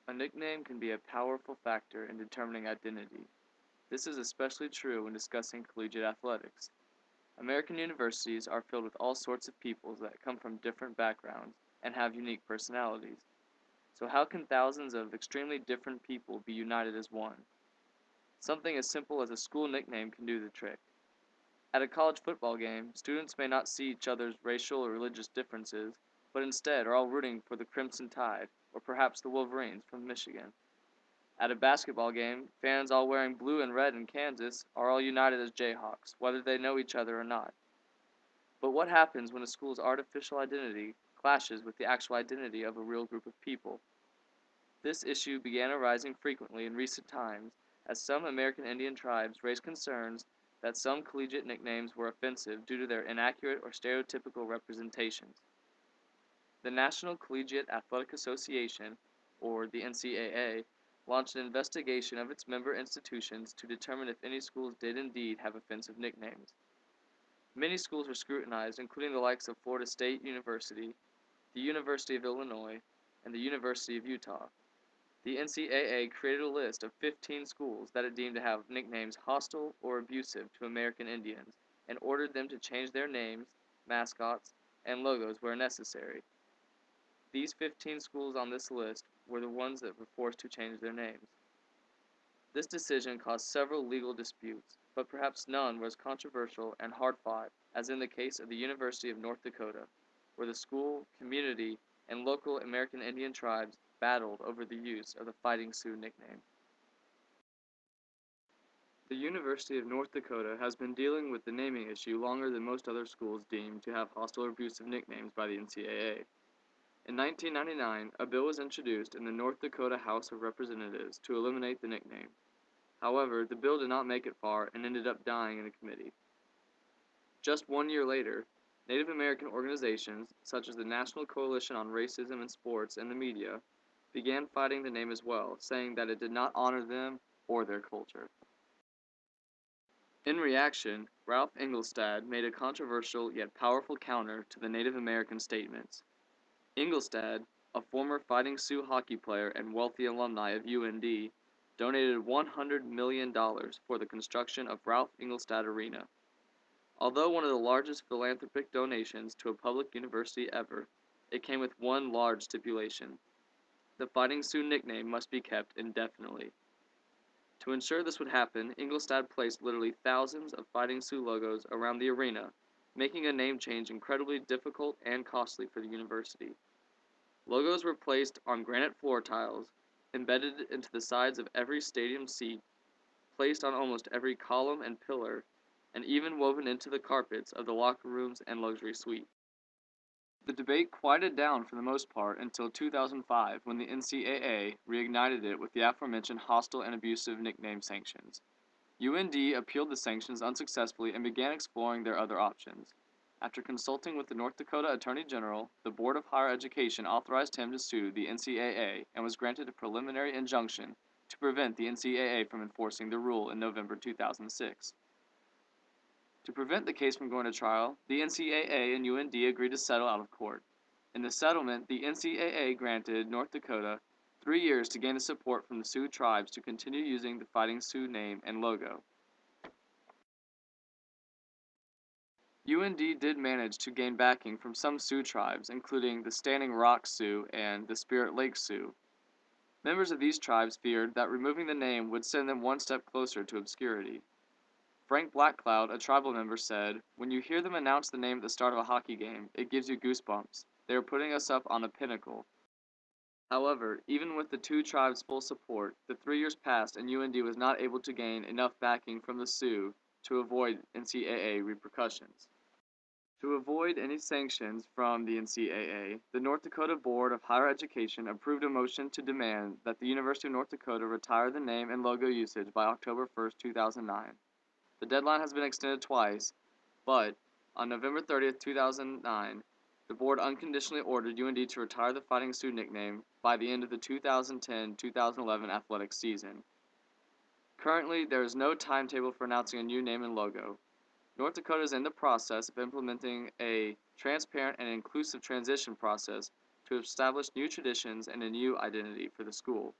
A nickname can be a powerful factor in determining identity. This is especially true when discussing collegiate athletics. American universities are filled with all sorts of peoples that come from different backgrounds and have unique personalities. So how can thousands of extremely different people be united as one? Something as simple as a school nickname can do the trick. At a college football game, students may not see each other's racial or religious differences, but instead are all rooting for the Crimson Tide, or perhaps the Wolverines from Michigan. At a basketball game, fans all wearing blue and red in Kansas are all united as Jayhawks, whether they know each other or not. But what happens when a school's artificial identity clashes with the actual identity of a real group of people? This issue began arising frequently in recent times as some American Indian tribes raised concerns that some collegiate nicknames were offensive due to their inaccurate or stereotypical representations. The National Collegiate Athletic Association, or the NCAA, launched an investigation of its member institutions to determine if any schools did indeed have offensive nicknames. Many schools were scrutinized, including the likes of Florida State University, the University of Illinois, and the University of Utah. The NCAA created a list of 15 schools that it deemed to have nicknames hostile or abusive to American Indians and ordered them to change their names, mascots, and logos where necessary. These 15 schools on this list were the ones that were forced to change their names. This decision caused several legal disputes, but perhaps none were as controversial and hard-fought as in the case of the University of North Dakota, where the school, community, and local American Indian tribes battled over the use of the Fighting Sioux nickname. The University of North Dakota has been dealing with the naming issue longer than most other schools deemed to have hostile or abusive nicknames by the NCAA. In 1999, a bill was introduced in the North Dakota House of Representatives to eliminate the nickname. However, the bill did not make it far and ended up dying in a committee. Just 1 year later, Native American organizations, such as the National Coalition on Racism in Sports and the Media, began fighting the name as well, saying that it did not honor them or their culture. In reaction, Ralph Engelstad made a controversial yet powerful counter to the Native American statements. Engelstad, a former Fighting Sioux hockey player and wealthy alumni of UND, donated $100 million for the construction of Ralph Engelstad Arena. Although one of the largest philanthropic donations to a public university ever, it came with one large stipulation. The Fighting Sioux nickname must be kept indefinitely. To ensure this would happen, Engelstad placed literally thousands of Fighting Sioux logos around the arena, making a name change incredibly difficult and costly for the university. Logos were placed on granite floor tiles, embedded into the sides of every stadium seat, placed on almost every column and pillar, and even woven into the carpets of the locker rooms and luxury suites. The debate quieted down for the most part until 2005 when the NCAA reignited it with the aforementioned hostile and abusive nickname sanctions. UND appealed the sanctions unsuccessfully and began exploring their other options. After consulting with the North Dakota Attorney General, the Board of Higher Education authorized him to sue the NCAA and was granted a preliminary injunction to prevent the NCAA from enforcing the rule in November 2006. To prevent the case from going to trial, the NCAA and UND agreed to settle out of court. In the settlement, the NCAA granted North Dakota 3 years to gain the support from the Sioux tribes to continue using the Fighting Sioux name and logo. UND did manage to gain backing from some Sioux tribes, including the Standing Rock Sioux and the Spirit Lake Sioux. Members of these tribes feared that removing the name would send them one step closer to obscurity. Frank Blackcloud, a tribal member, said, "When you hear them announce the name at the start of a hockey game, it gives you goosebumps. They are putting us up on a pinnacle." However, even with the two tribes' full support, the 3 years passed and UND was not able to gain enough backing from the Sioux to avoid NCAA repercussions. To avoid any sanctions from the NCAA, the North Dakota Board of Higher Education approved a motion to demand that the University of North Dakota retire the name and logo usage by October 1st, 2009. The deadline has been extended twice, but on November 30th, 2009, the board unconditionally ordered UND to retire the Fighting Sioux nickname by the end of the 2010-2011 athletic season. Currently, there is no timetable for announcing a new name and logo. North Dakota is in the process of implementing a transparent and inclusive transition process to establish new traditions and a new identity for the school.